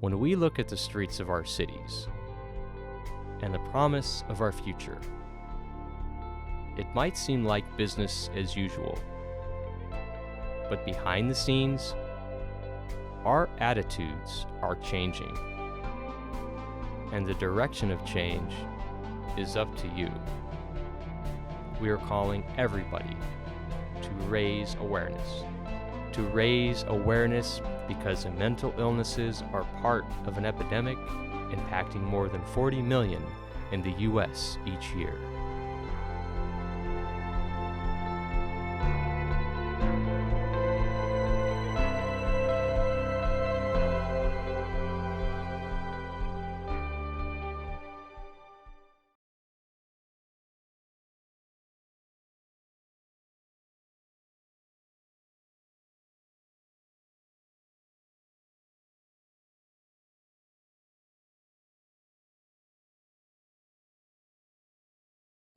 When we look at the streets of our cities and the promise of our future, it might seem like business as usual. But behind the scenes, our attitudes are changing. And the direction of change is up to you. We are calling everybody to raise awareness. To raise awareness because mental illnesses are part of an epidemic impacting more than 40 million in the U.S. each year.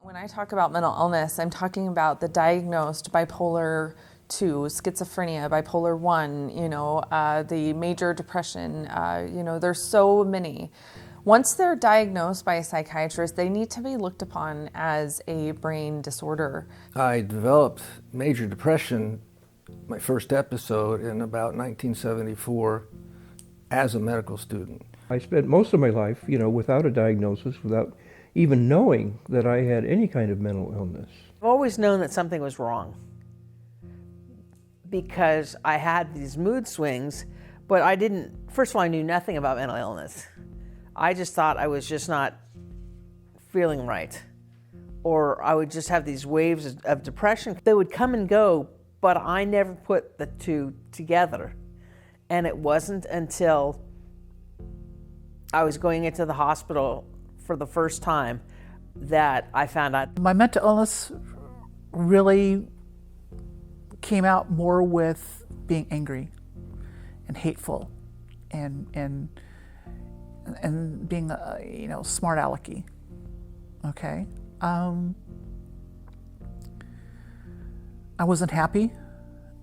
When I talk about mental illness, I'm talking about the diagnosed bipolar 2, schizophrenia, bipolar 1, the major depression, there's so many. Once they're diagnosed by a psychiatrist, they need to be looked upon as a brain disorder. I developed major depression, my first episode, in about 1974 as a medical student. I spent most of my life, without a diagnosis, without even knowing that I had any kind of mental illness. I've always known that something was wrong because I had these mood swings, but first of all, I knew nothing about mental illness. I just thought I was just not feeling right, or I would just have these waves of depression. They would come and go, but I never put the two together. And it wasn't until I was going into the hospital for the first time that I found out. My mental illness really came out more with being angry and hateful and being smart alecky. Okay. I wasn't happy.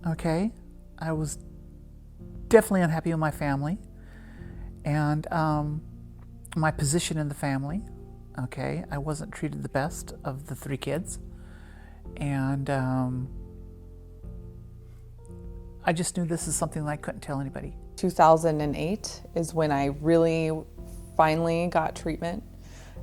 Okay. I was definitely unhappy with my family and my position in the family. Okay, I wasn't treated the best of the 3 kids, and I just knew this is something that I couldn't tell anybody. 2008 is when I really finally got treatment.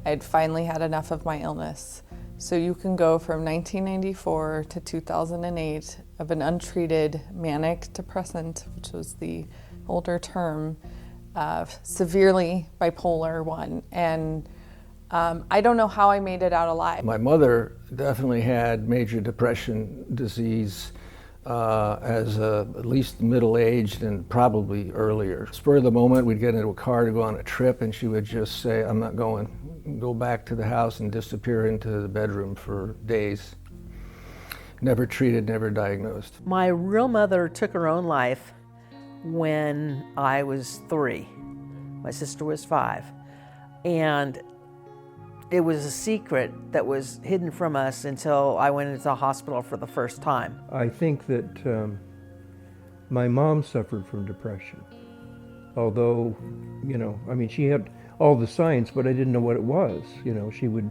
I had finally had enough of my illness. So you can go from 1994 to 2008 of an untreated manic depressant, which was the older term, severely bipolar 1. And I don't know how I made it out alive. My mother definitely had major depression disease as at least middle-aged and probably earlier. Spur of the moment, we'd get into a car to go on a trip and she would just say, "I'm not going," go back to the house and disappear into the bedroom for days. Never treated, never diagnosed. My real mother took her own life when I was 3. My sister was 5. And it was a secret that was hidden from us until I went into the hospital for the first time. I think that my mom suffered from depression. Although, she had all the signs, but I didn't know what it was. She would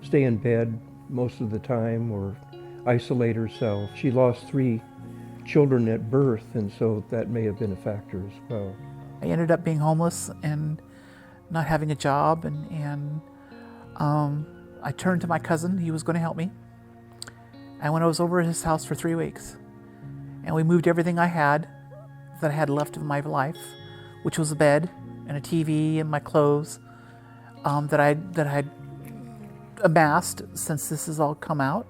stay in bed most of the time or isolate herself. She lost 3 children at birth, and so that may have been a factor as well. I ended up being homeless and not having a job, and I turned to my cousin. He was going to help me. And when I was over at his house for 3 weeks, and we moved everything I had that I had left of my life, which was a bed and a TV and my clothes that I'd amassed since this has all come out.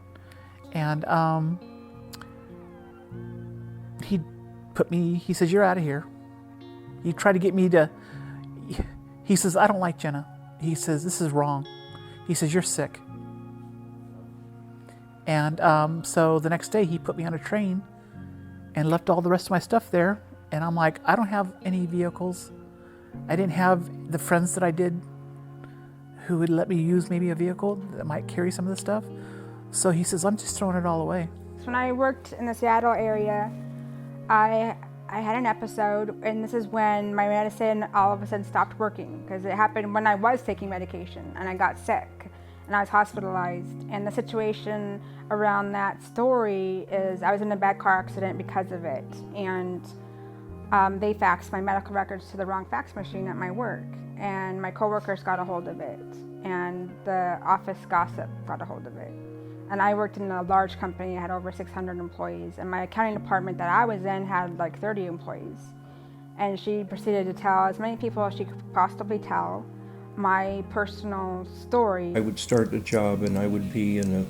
And he says, "You're out of here." He tried to get me to, he says, "I don't like Jenna." He says, "This is wrong." He says, "You're sick." And so the next day he put me on a train and left all the rest of my stuff there. And I'm like, I don't have any vehicles. I didn't have the friends that I did who would let me use maybe a vehicle that might carry some of the stuff. So he says, "I'm just throwing it all away." When I worked in the Seattle area, I I had an episode, and this is when my medicine all of a sudden stopped working, because it happened when I was taking medication and I got sick and I was hospitalized. And the situation around that story is I was in a bad car accident because of it, and they faxed my medical records to the wrong fax machine at my work, and my coworkers got a hold of it, and the office gossip got a hold of it. And I worked in a large company. I had over 600 employees, and my accounting department that I was in had like 30 employees. And she proceeded to tell as many people as she could possibly tell my personal story. I would start a job and I would be in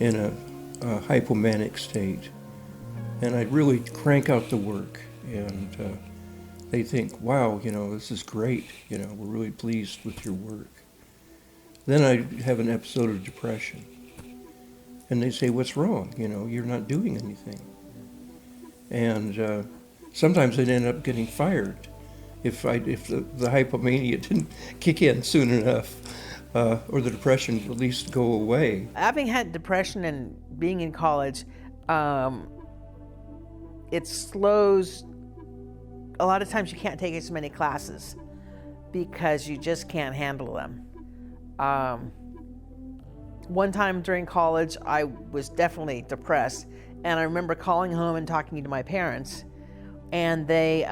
a hypomanic state, and I'd really crank out the work, and they think, wow, this is great, we're really pleased with your work. Then I'd have an episode of depression, and they say, what's wrong? You're not doing anything. And sometimes I'd end up getting fired if the hypomania didn't kick in soon enough, or the depression at least go away. Having had depression and being in college, it slows. A lot of times you can't take as many classes because you just can't handle them. One time during college, I was definitely depressed, and I remember calling home and talking to my parents, and they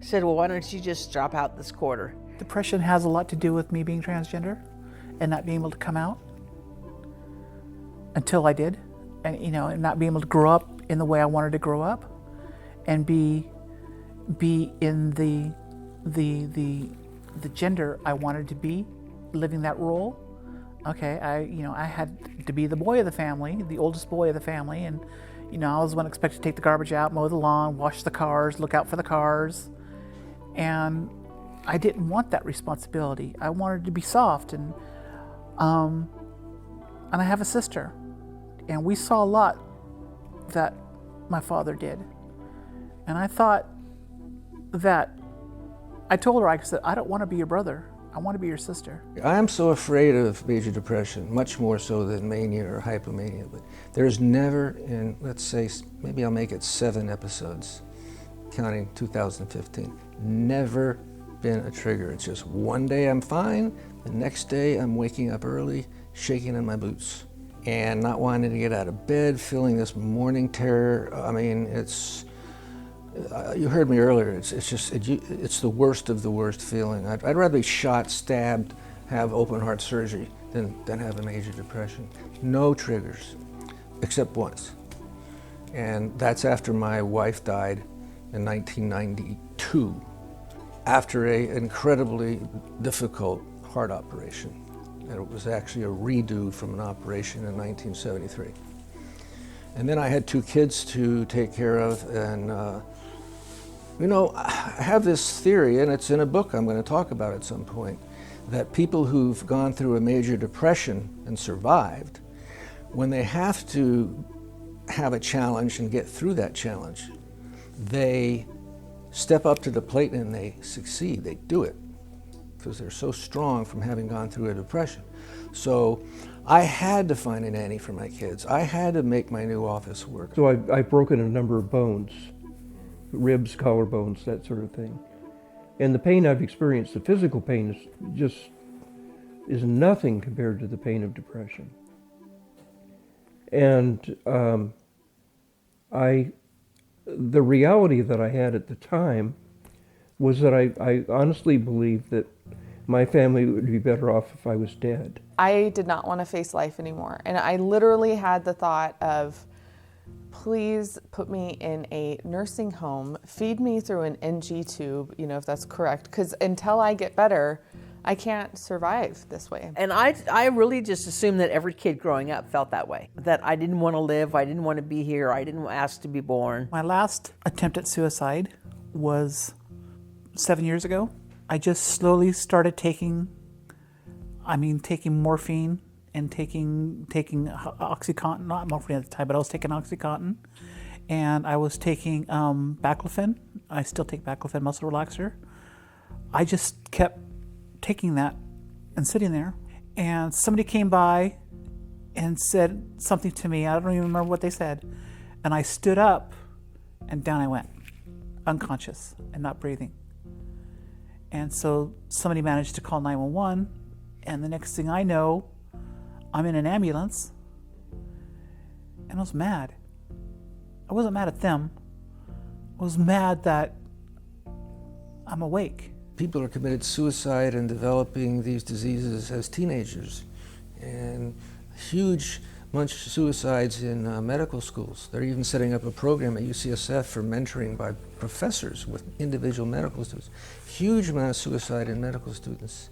said, well, why don't you just drop out this quarter? Depression has a lot to do with me being transgender and not being able to come out until I did, and and not being able to grow up in the way I wanted to grow up, and be in the gender I wanted to be, living that role. Okay, I had to be the boy of the family, the oldest boy of the family, and I was the one expected to take the garbage out, mow the lawn, wash the cars, look out for the cars, and I didn't want that responsibility. I wanted to be soft, and I have a sister, and we saw a lot that my father did, and I thought that I told her, I said, I don't want to be your brother. I want to be your sister. I am so afraid of major depression, much more so than mania or hypomania, but there's never in, let's say, maybe I'll make it 7 episodes, counting 2015, never been a trigger. It's just one day I'm fine, the next day I'm waking up early, shaking in my boots, and not wanting to get out of bed, feeling this morning terror. I mean, it's, you heard me earlier, it's the worst of the worst feeling. I'd rather be shot, stabbed, have open heart surgery than have a major depression. No triggers, except once. And that's after my wife died in 1992, after an incredibly difficult heart operation. And it was actually a redo from an operation in 1973. And then I had 2 kids to take care of, and I have this theory, and it's in a book I'm going to talk about at some point, that people who've gone through a major depression and survived, when they have to have a challenge and get through that challenge, they step up to the plate and they succeed. They do it because they're so strong from having gone through a depression. So I had to find a nanny for my kids. I had to make my new office work. So I've broken a number of bones, ribs, collarbones, that sort of thing. And the pain I've experienced, the physical pain, is nothing compared to the pain of depression. And the reality that I had at the time was that I honestly believed that my family would be better off if I was dead. I did not want to face life anymore. And I literally had the thought of, please put me in a nursing home, feed me through an NG tube, if that's correct, because until I get better, I can't survive this way. And I really just assumed that every kid growing up felt that way, that I didn't want to live, I didn't want to be here, I didn't ask to be born. My last attempt at suicide was 7 years ago. I just slowly started taking morphine and taking OxyContin, not morphine at the time, but I was taking OxyContin, and I was taking baclofen. I still take baclofen muscle relaxer. I just kept taking that and sitting there, and somebody came by and said something to me. I don't even remember what they said, And I stood up and down I went, unconscious and not breathing. And so somebody managed to call 911, and the next thing I know, I'm in an ambulance, and I was mad. I wasn't mad at them. I was mad that I'm awake. People are committed suicide and developing these diseases as teenagers, and huge bunch of suicides in medical schools. They're even setting up a program at UCSF for mentoring by professors with individual medical students. Huge amount of suicide in medical students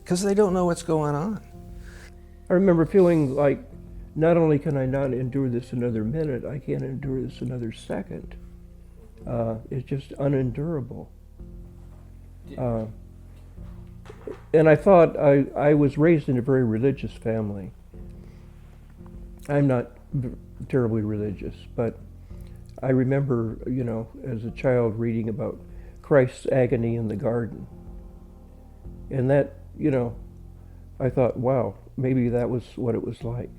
because they don't know what's going on. I remember feeling like, not only can I not endure this another minute, I can't endure this another second. It's just unendurable. And I thought, I was raised in a very religious family. I'm not terribly religious, but I remember, as a child reading about Christ's agony in the garden. And that, I thought, wow, maybe that was what it was like.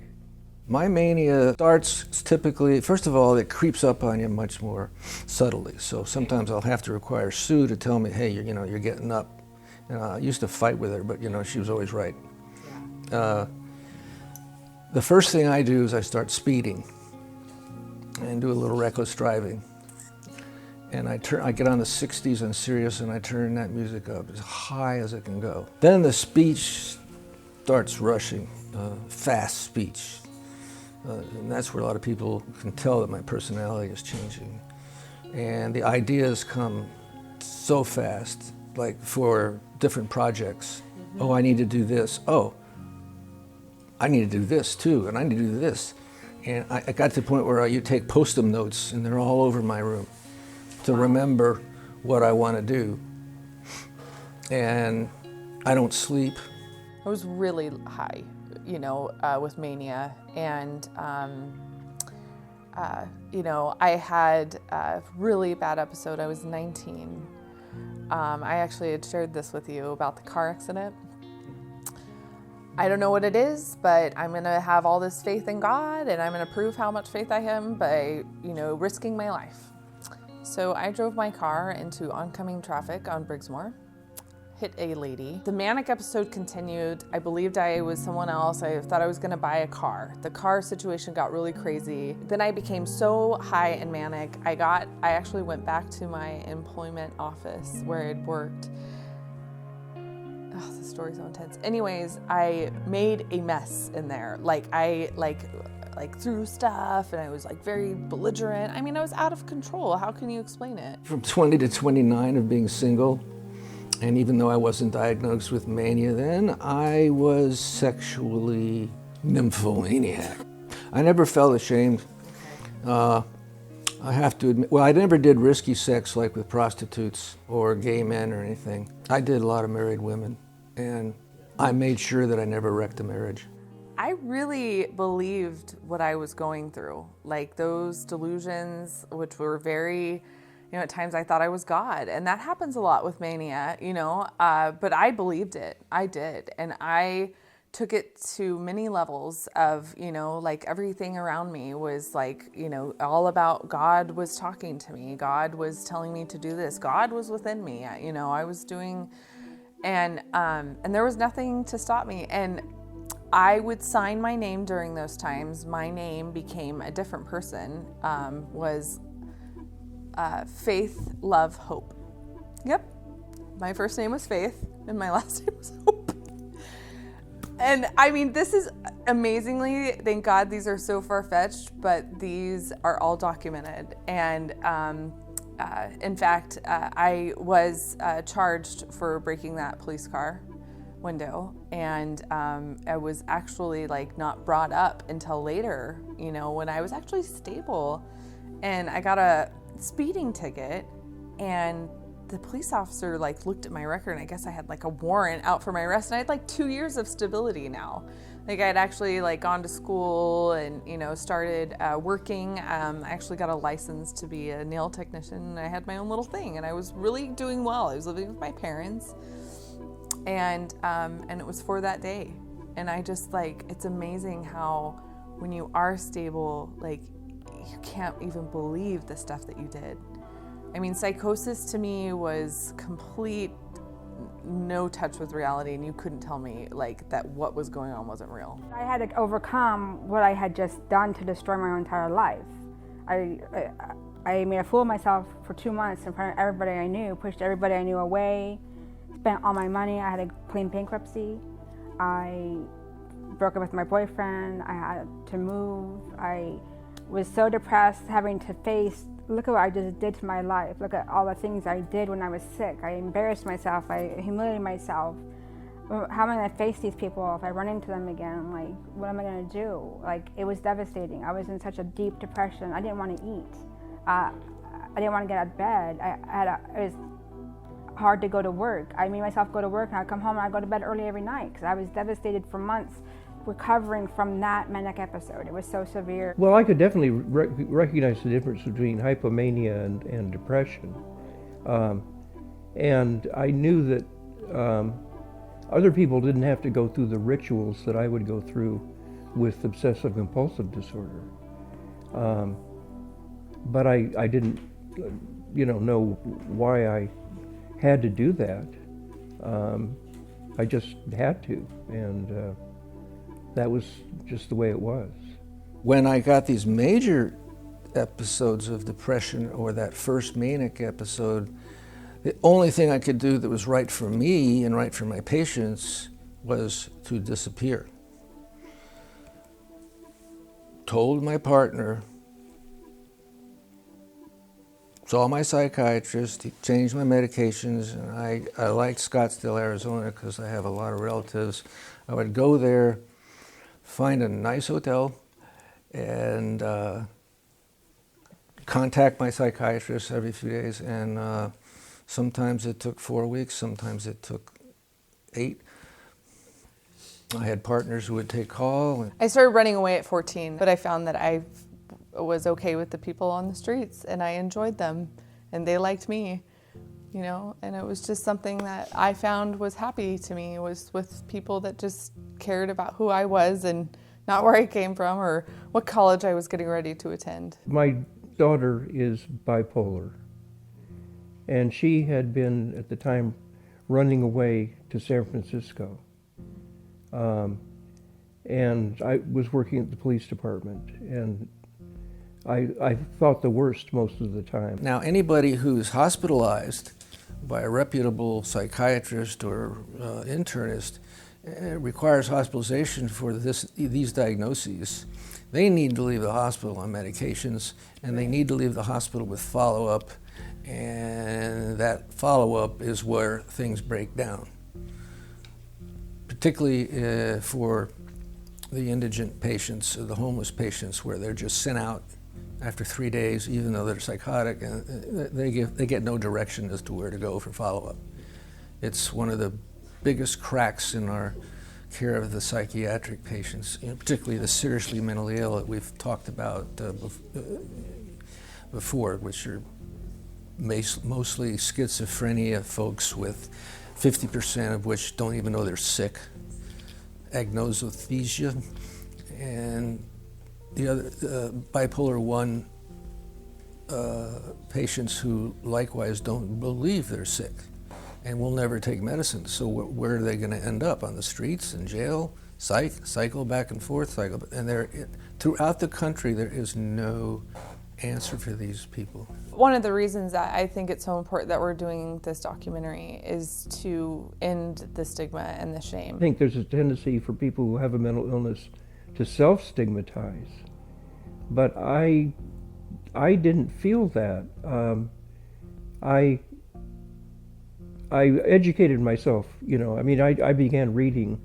My mania starts typically, first of all, it creeps up on you much more subtly. So sometimes I'll have to require Sue to tell me, hey, you're getting up. I used to fight with her, but she was always right. The first thing I do is I start speeding and do a little reckless driving. And I get on the 60s on Sirius and I turn that music up as high as it can go. Then the speech starts rushing, fast speech. And that's where a lot of people can tell that my personality is changing. And the ideas come so fast, like for different projects. Mm-hmm. Oh, I need to do this. Oh, I need to do this too, and I need to do this. And I got to the point where you take post-it notes and they're all over my room to remember what I want to do. And I don't sleep. I was really high, with mania. And, I had a really bad episode. I was 19. I actually had shared this with you about the car accident. I don't know what it is, but I'm going to have all this faith in God, and I'm going to prove how much faith I have by, risking my life. So I drove my car into oncoming traffic on Briggsmore, hit a lady. The manic episode continued. I believed I was someone else. I thought I was going to buy a car. The car situation got really crazy. Then I became so high and manic. I actually went back to my employment office where I'd worked. Oh, the story's so intense. Anyways, I made a mess in there. I threw stuff, and I was very belligerent. I was out of control. How can you explain it? From 20 to 29 of being single, and even though I wasn't diagnosed with mania then, I was sexually nymphomaniac. I never felt ashamed. I have to admit, I never did risky sex like with prostitutes or gay men or anything. I did a lot of married women, and I made sure that I never wrecked a marriage. I really believed what I was going through, those delusions, which were very, at times I thought I was God, and that happens a lot with mania, but I believed it. I did, and I took it to many levels of, everything around me was all about God was talking to me. God was telling me to do this. God was within me. I was doing, and there was nothing to stop me. And I would sign my name during those times. My name became a different person, was Faith, Love, Hope. Yep. My first name was Faith and my last name was Hope. And this is amazingly, thank God these are so far-fetched, but these are all documented. And in fact, I was charged for breaking that police car window, and I was actually not brought up until later, when I was actually stable, and I got a speeding ticket, and the police officer looked at my record, and I guess I had a warrant out for my arrest, and I had 2 years of stability now. I had actually gone to school and started working. I actually got a license to be a nail technician, and I had my own little thing, and I was really doing well. I was living with my parents, and it was for that day. And I just it's amazing how when you are stable, you can't even believe the stuff that you did. I mean, psychosis to me was complete no touch with reality, and you couldn't tell me like that what was going on wasn't real. I had to overcome what I had just done to destroy my entire life. I made a fool of myself for 2 months in front of everybody I knew, pushed everybody I knew away, spent all my money. I had to claim bankruptcy. I broke up with my boyfriend. I had to move. I was so depressed, having to face, look at what I just did to my life. Look at all the things I did when I was sick. I embarrassed myself. I humiliated myself. How am I going to face these people if I run into them again? Like, what am I going to do? Like, it was devastating. I was in such a deep depression. I didn't want to eat. I didn't want to get out of bed. It was hard to go to work. I made myself go to work, and I'd come home and I'd go to bed early every night because I was devastated for months recovering from that manic episode. It was so severe. Well, I could definitely recognize the difference between hypomania and depression. And I knew that other people didn't have to go through the rituals that I would go through with obsessive compulsive disorder. But I didn't, know why I had to do that. I just had to, and that was just the way it was. When I got these major episodes of depression, or that first manic episode, the only thing I could do that was right for me and right for my patients was to disappear. Told my partner, saw my psychiatrist, he changed my medications, and I liked Scottsdale, Arizona, because I have a lot of relatives. I would go there, find a nice hotel, and contact my psychiatrist every few days, and sometimes it took 4 weeks, sometimes it took 8. I had partners who would take call. I started running away at 14, but I found that I was okay with the people on the streets, and I enjoyed them, and they liked me, and it was just something that I found was happy to me, was with people that just cared about who I was and not where I came from or what college I was getting ready to attend. My daughter is bipolar, and she had been, at the time, running away to San Francisco. And I was working at the police department, and I thought the worst most of the time. Now, anybody who's hospitalized by a reputable psychiatrist or internist requires hospitalization for these diagnoses. They need to leave the hospital on medications, and they need to leave the hospital with follow-up, and that follow-up is where things break down. Particularly for the indigent patients, or the homeless patients, where they're just sent out after 3 days, even though they're psychotic, and they get no direction as to where to go for follow-up. It's one of the biggest cracks in our care of the psychiatric patients, particularly the seriously mentally ill that we've talked about before, which are mostly schizophrenia folks, with 50% of which don't even know they're sick, agnosophobia, and the other bipolar 1 patients who likewise don't believe they're sick and will never take medicine. So where are they going to end up? On the streets, in jail, cycle back and forth, and throughout the country there is no answer for these people. One of the reasons that I think it's so important that we're doing this documentary is to end the stigma and the shame. I think there's a tendency for people who have a mental illness to self-stigmatize, but I didn't feel that. I educated myself, I began reading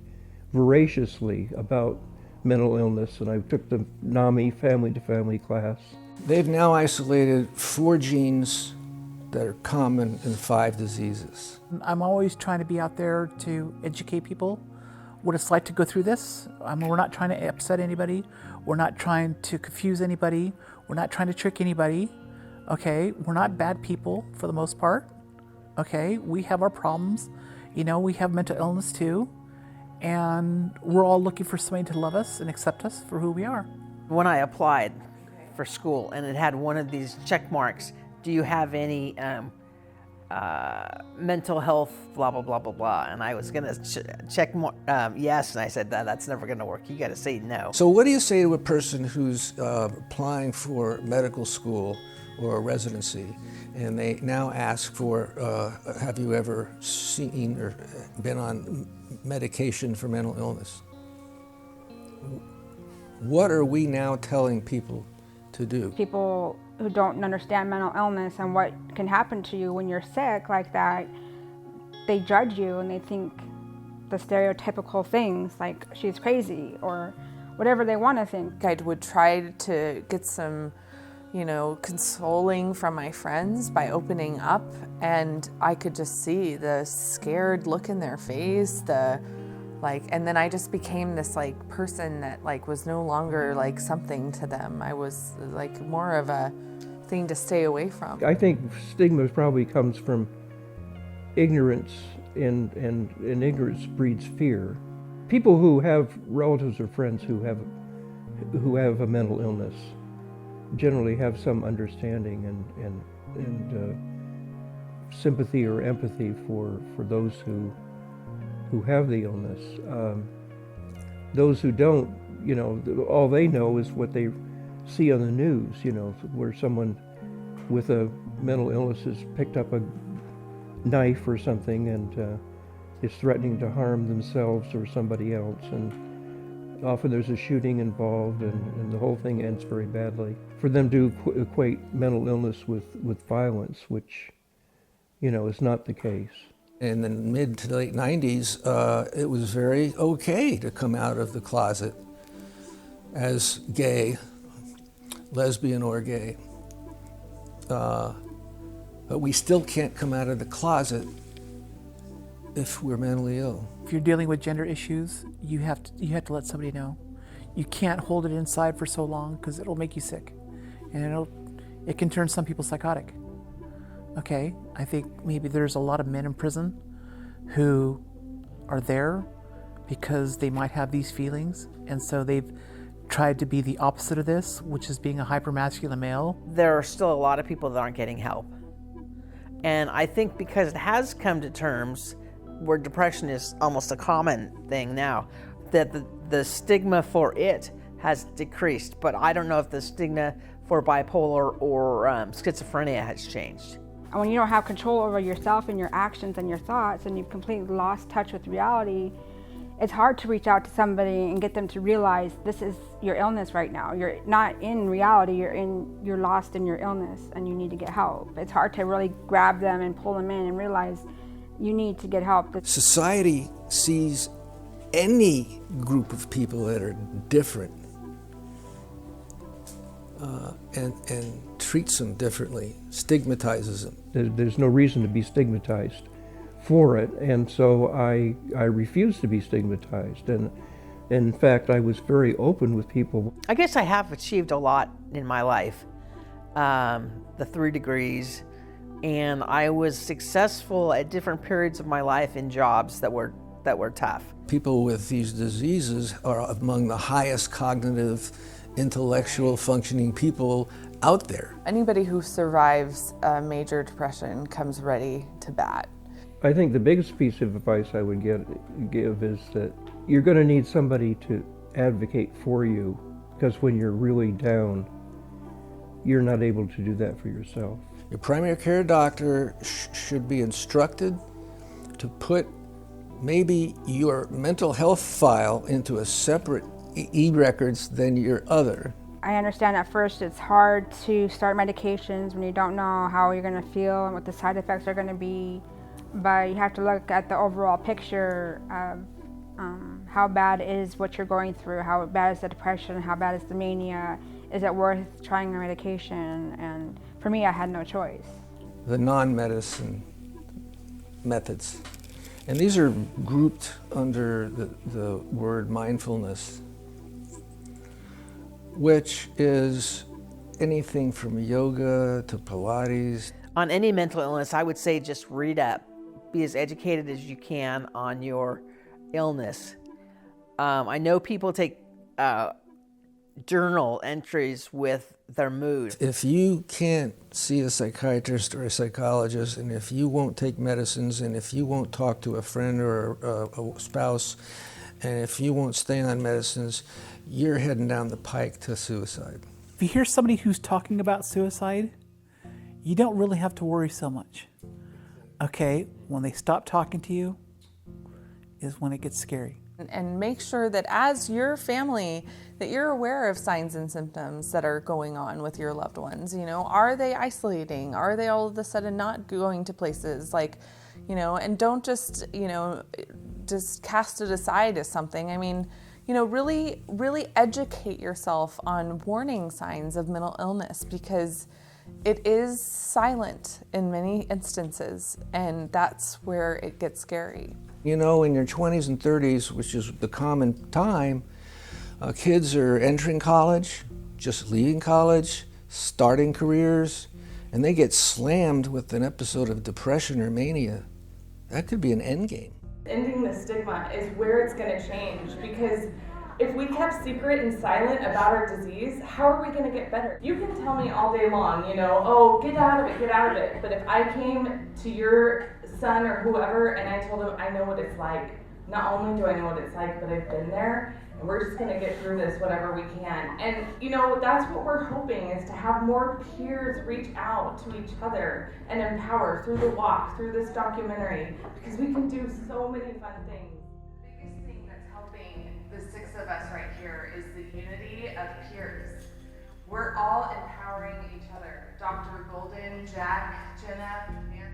voraciously about mental illness, and I took the NAMI family-to-family class. They've now isolated 4 genes that are common in 5 diseases. I'm always trying to be out there to educate people what it's like to go through this. We're not trying to upset anybody. We're not trying to confuse anybody. We're not trying to trick anybody. Okay, we're not bad people for the most part. Okay, we have our problems. We have mental illness too. And we're all looking for somebody to love us and accept us for who we are. When I applied for school, and it had one of these check marks. Do you have any mental health, blah, blah, blah, blah, blah. And I was going to check yes, and I said, that's never going to work. You got to say no. So what do you say to a person who's applying for medical school or a residency, and they now ask for, have you ever seen or been on medication for mental illness? What are we now telling people to do? People who don't understand mental illness and what can happen to you when you're sick like that, they judge you and they think the stereotypical things like she's crazy or whatever they want to think. I would try to get some, consoling from my friends by opening up, and I could just see the scared look in their face, and then I just became this person that was no longer something to them. I was more of a thing to stay away from. I think stigma probably comes from ignorance, and ignorance breeds fear. People who have relatives or friends who have a mental illness generally have some understanding and sympathy or empathy for those who have the illness. Those who don't, all they know is what they see on the news, where someone with a mental illness has picked up a knife or something and is threatening to harm themselves or somebody else. And often there's a shooting involved and the whole thing ends very badly. For them to equate mental illness with violence, which, is not the case. In the mid to late 90s, it was very okay to come out of the closet as gay, lesbian or gay. But we still can't come out of the closet if we're mentally ill. If you're dealing with gender issues, you have to let somebody know. You can't hold it inside for so long because it'll make you sick, and it can turn some people psychotic. Okay, I think maybe there's a lot of men in prison who are there because they might have these feelings, and so they've tried to be the opposite of this, which is being a hypermasculine male. There are still a lot of people that aren't getting help. And I think because it has come to terms where depression is almost a common thing now, that the stigma for it has decreased. But I don't know if the stigma for bipolar or schizophrenia has changed. And when you don't have control over yourself and your actions and your thoughts, and you've completely lost touch with reality, it's hard to reach out to somebody and get them to realize this is your illness right now. You're not in reality, you're lost in your illness and you need to get help. It's hard to really grab them and pull them in and realize you need to get help. Society sees any group of people that are different and treats them differently, stigmatizes them. There's no reason to be stigmatized for it, and so I refuse to be stigmatized. And in fact, I was very open with people. I guess I have achieved a lot in my life, the 3 degrees, and I was successful at different periods of my life in jobs that were tough. People with these diseases are among the highest cognitive, intellectual functioning people out there. Anybody who survives a major depression comes ready to bat. I think the biggest piece of advice I would give is that you're going to need somebody to advocate for you, because when you're really down, you're not able to do that for yourself. Your primary care doctor should be instructed to put maybe your mental health file into a separate e-records than your other. I understand at first it's hard to start medications when you don't know how you're going to feel and what the side effects are going to be, but you have to look at the overall picture of how bad is what you're going through, how bad is the depression, how bad is the mania, is it worth trying the medication? And for me, I had no choice. The non-medicine methods. And these are grouped under the word mindfulness, which is anything from yoga to Pilates. On any mental illness, I would say just read up. Be as educated as you can on your illness. I know people take journal entries with their mood. If you can't see a psychiatrist or a psychologist, and if you won't take medicines, and if you won't talk to a friend or a spouse, and if you won't stay on medicines, you're heading down the pike to suicide. If you hear somebody who's talking about suicide, you don't really have to worry so much. Okay, when they stop talking to you is when it gets scary. And make sure that as your family, that you're aware of signs and symptoms that are going on with your loved ones. You know, are they isolating? Are they all of a sudden not going to places? Like, you know, and don't just, you know, just cast it aside as something. I mean, you know, really educate yourself on warning signs of mental illness, because it is silent in many instances, and that's where it gets scary. You know, in your 20s and 30s, which is the common time, kids are entering college, just leaving college, starting careers, and they get slammed with an episode of depression or mania. That could be an end game. Ending the stigma is where it's going to change, because if we kept secret and silent about our disease, how are we going to get better? You can tell me all day long, you know, oh, get out of it. But if I came to your son or whoever and I told him I know what it's like, not only do I know what it's like, but I've been there, and we're just going to get through this whatever we can. And, you know, that's what we're hoping, is to have more peers reach out to each other and empower through the walk, through this documentary, because we can do so many fun things. The biggest thing that's helping the six of us right here is the unity of peers. We're all empowering each other. Dr. Golden, Jack, Jenna, Nancy.